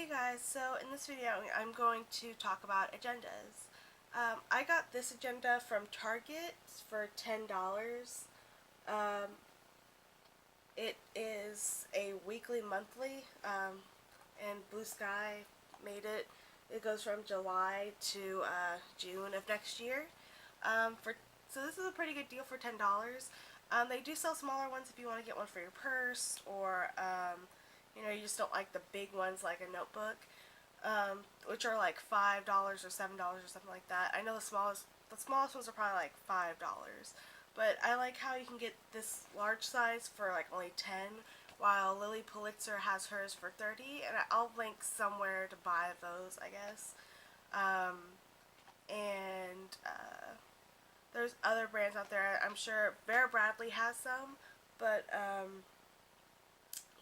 Guys, so in this video I'm going to talk about agendas. I got this agenda from Target for $10. Um, it is a weekly monthly, and Blue Sky made it. It goes from July to June of next year. So this is a pretty good deal for $10. They do sell smaller ones if you want to get one for your purse, or you just don't like the big ones like a notebook, which are like $5 or $7 or something like that. I know the smallest ones are probably like $5, but I like how you can get this large size for like only 10, while Lilly Pulitzer has hers for 30, and I'll link somewhere to buy those, I guess. And there's other brands out there. I'm sure Vera has some, but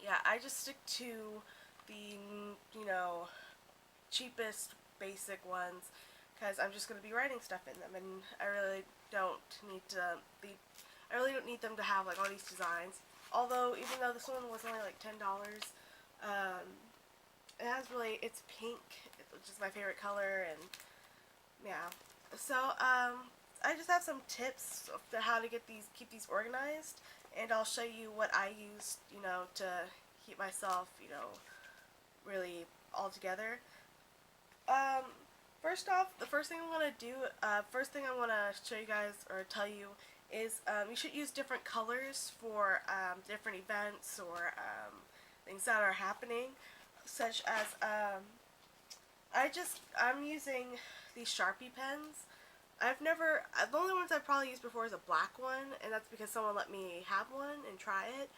yeah, I just stick to the cheapest basic ones because I'm just going to be writing stuff in them, and I really don't need them to have like all these designs. Although even though this one was only like $10, it's pink, which is my favorite color, and yeah. So I just have some tips of how to keep these organized, and I'll show you what I use, to keep myself, really all together. First off, the first thing I want to show you guys or tell you is you should use different colors for different events or things that are happening, such as I'm using these Sharpie pens. The only ones I've probably used before is a black one, and that's because someone let me have one and try it.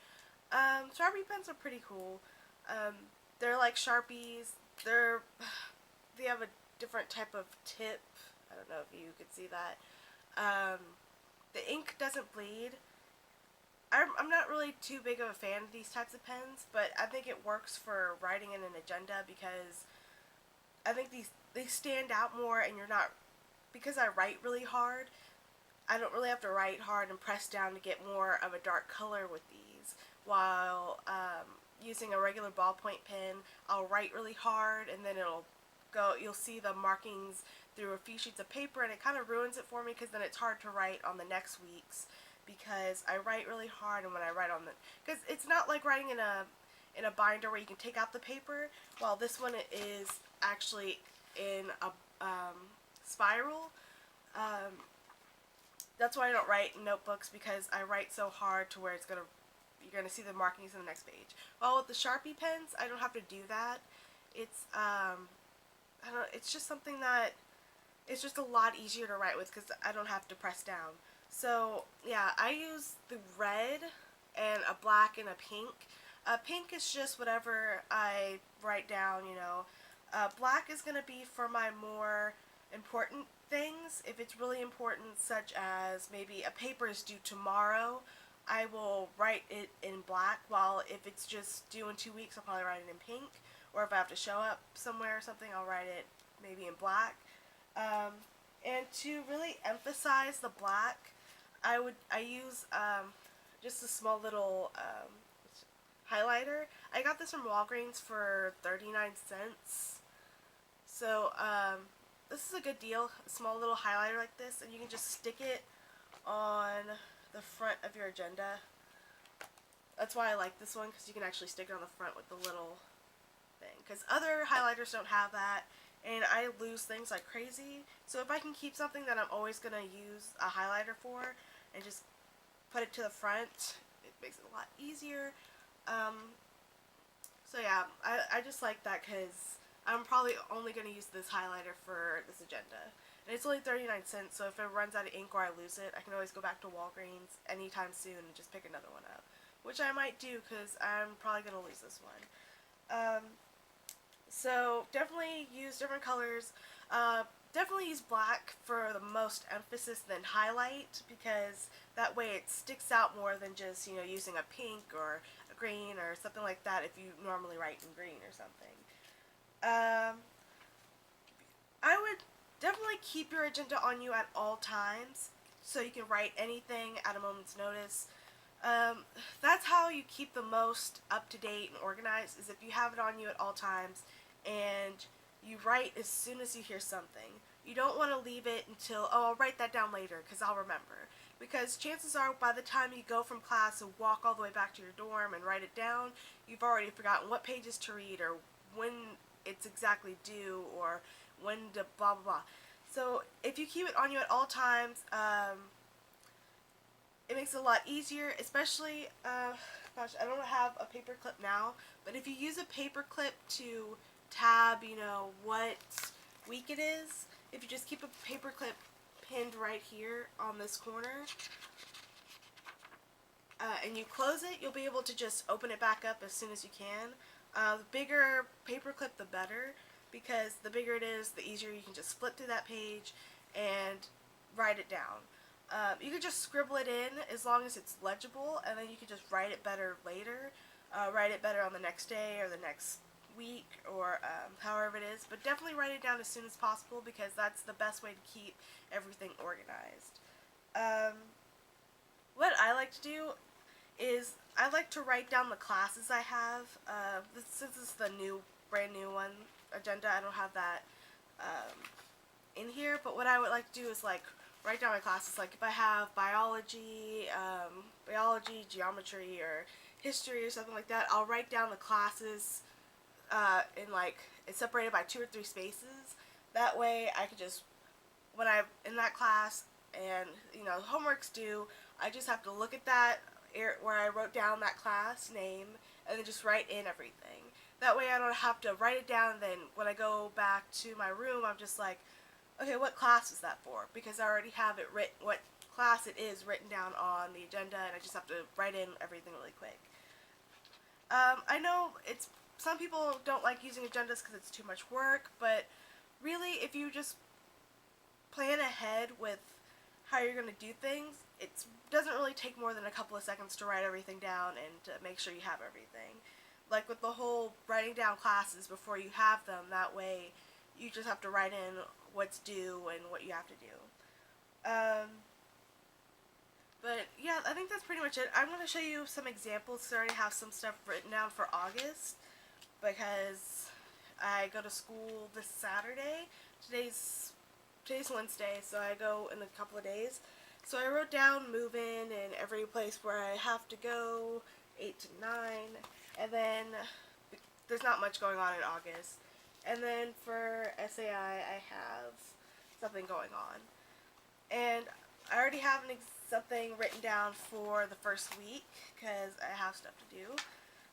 Sharpie pens are pretty cool. They're like Sharpies. They have a different type of tip. I don't know if you could see that. The ink doesn't bleed. I'm not really too big of a fan of these types of pens, but I think it works for writing in an agenda because I think they stand out more, and because I write really hard, I don't really have to write hard and press down to get more of a dark color with these. While using a regular ballpoint pen, I'll write really hard, and then you'll see the markings through a few sheets of paper, and it kind of ruins it for me because then it's hard to write on the next week's, because I write really hard, and when I write because it's not like writing in a binder where you can take out the paper, while this one is actually in a spiral. That's why I don't write in notebooks, because I write so hard to where you're gonna see the markings in the next page. Well, with the Sharpie pens, I don't have to do that. It's it's just something that it's just a lot easier to write with because I don't have to press down. So yeah, I use the red and a black and a pink. Pink is just whatever I write down, Black is going to be for my more important things. If it's really important, such as maybe a paper is due tomorrow, I will write it in black, while if it's just due in 2 weeks, I'll probably write it in pink. Or if I have to show up somewhere or something, I'll write it maybe in black. And to really emphasize the black, I use just a small little highlighter. I got this from Walgreens for 39 cents. So this is a good deal. A small little highlighter like this, and you can just stick it on the front of your agenda. That's why I like this one, because you can actually stick it on the front with the little thing. Because other highlighters don't have that, and I lose things like crazy. So if I can keep something that I'm always going to use a highlighter for and just put it to the front, it makes it a lot easier. So yeah, I just like that because I'm probably only going to use this highlighter for this agenda. And it's only 39 cents, so if it runs out of ink or I lose it, I can always go back to Walgreens anytime soon and just pick another one up. Which I might do, because I'm probably going to lose this one. So definitely use different colors. Definitely use black for the most emphasis than highlight, because that way it sticks out more than just, using a pink or a green or something like that if you normally write in green or something. I would definitely keep your agenda on you at all times, so you can write anything at a moment's notice. That's how you keep the most up to date and organized, is if you have it on you at all times, and you write as soon as you hear something. You don't want to leave it until, oh, I'll write that down later because I'll remember. Because chances are by the time you go from class and walk all the way back to your dorm and write it down, you've already forgotten what pages to read or when it's exactly due or when to blah blah blah. So if you keep it on you at all times, it makes it a lot easier, especially, gosh, I don't have a paper clip now, but if you use a paper clip to tab, what week it is, if you just keep a paper clip pinned right here on this corner, and you close it, you'll be able to just open it back up as soon as you can. The bigger paper clip, the better, because the bigger it is, the easier you can just flip through that page and write it down. You could just scribble it in as long as it's legible, and then you can just write it better later. Write it better on the next day or the next week or however it is. But definitely write it down as soon as possible because that's the best way to keep everything organized. What I like to do is I like to write down the classes I have. Since it's the brand new one agenda, I don't have that in here. But what I would like to do is write down my classes. Like if I have biology, geometry, or history or something like that, I'll write down the classes in it's separated by 2 or 3 spaces. That way I can just, when I'm in that class and homework's due, I just have to look at that where I wrote down that class name and then just write in everything. That way I don't have to write it down, and then when I go back to my room, I'm just like, okay, what class is that for? Because I already have it written, what class it is written down on the agenda, and I just have to write in everything really quick. I know some people don't like using agendas because it's too much work, but really, if you just plan ahead with how you're going to do things, it doesn't really take more than a couple of seconds to write everything down and to make sure you have everything. Like with the whole writing down classes before you have them, that way you just have to write in what's due and what you have to do. But yeah, I think that's pretty much it. I'm going to show you some examples. So I already have some stuff written down for August because I go to school this Saturday. Today's Wednesday, so I go in a couple of days. So I wrote down move in and every place where I have to go, 8 to 9, and then there's not much going on in August. And then for SAI, I have something going on. And I already have something written down for the first week because I have stuff to do.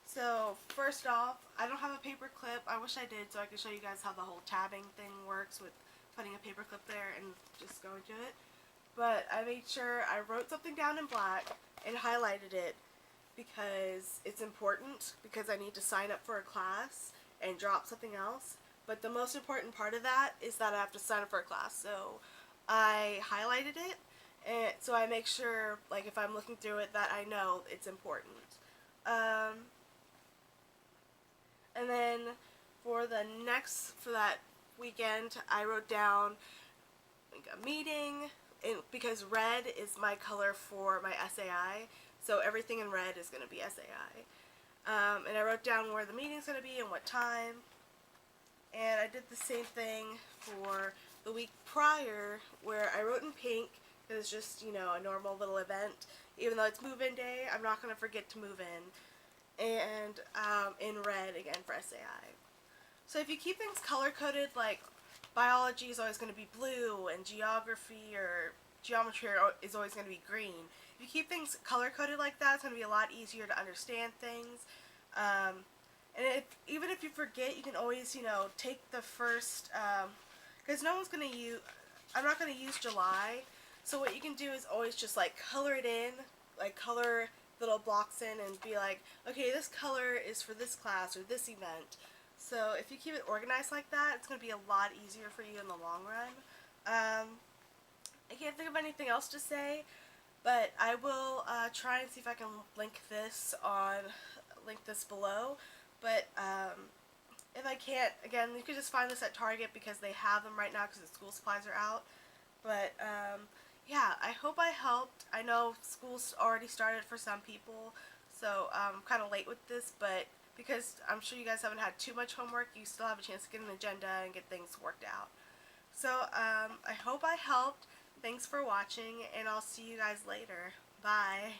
So first off, I don't have a paper clip. I wish I did so I could show you guys how the whole tabbing thing works with putting a paper clip there and just going to it. But I made sure I wrote something down in black and highlighted it because it's important, because I need to sign up for a class and drop something else. But the most important part of that is that I have to sign up for a class. So I highlighted it, and so I make sure, if I'm looking through it, that I know it's important. And then for that weekend, I wrote down a meeting, because red is my color for my SAI, so everything in red is going to be SAI. And I wrote down where the meeting's going to be and what time. And I did the same thing for the week prior, where I wrote in pink. It was just, a normal little event. Even though it's move-in day, I'm not going to forget to move in. And in red again for SAI. So if you keep things color-coded, like biology is always going to be blue, and geography or geometry is always going to be green. If you keep things color-coded like that, it's going to be a lot easier to understand things. And even if you forget, you can always, take the first, because no one's going to use, I'm not going to use July, so what you can do is always just, color it in, color little blocks in and be like, okay, this color is for this class or this event. So if you keep it organized like that, it's going to be a lot easier for you in the long run. I can't think of anything else to say, but I will try and see if I can link this below. But if I can't, again, you can just find this at Target because they have them right now because the school supplies are out. But yeah, I hope I helped. I know school's already started for some people, so I'm kind of late with this, but because I'm sure you guys haven't had too much homework. You still have a chance to get an agenda and get things worked out. So I hope I helped. Thanks for watching, and I'll see you guys later. Bye.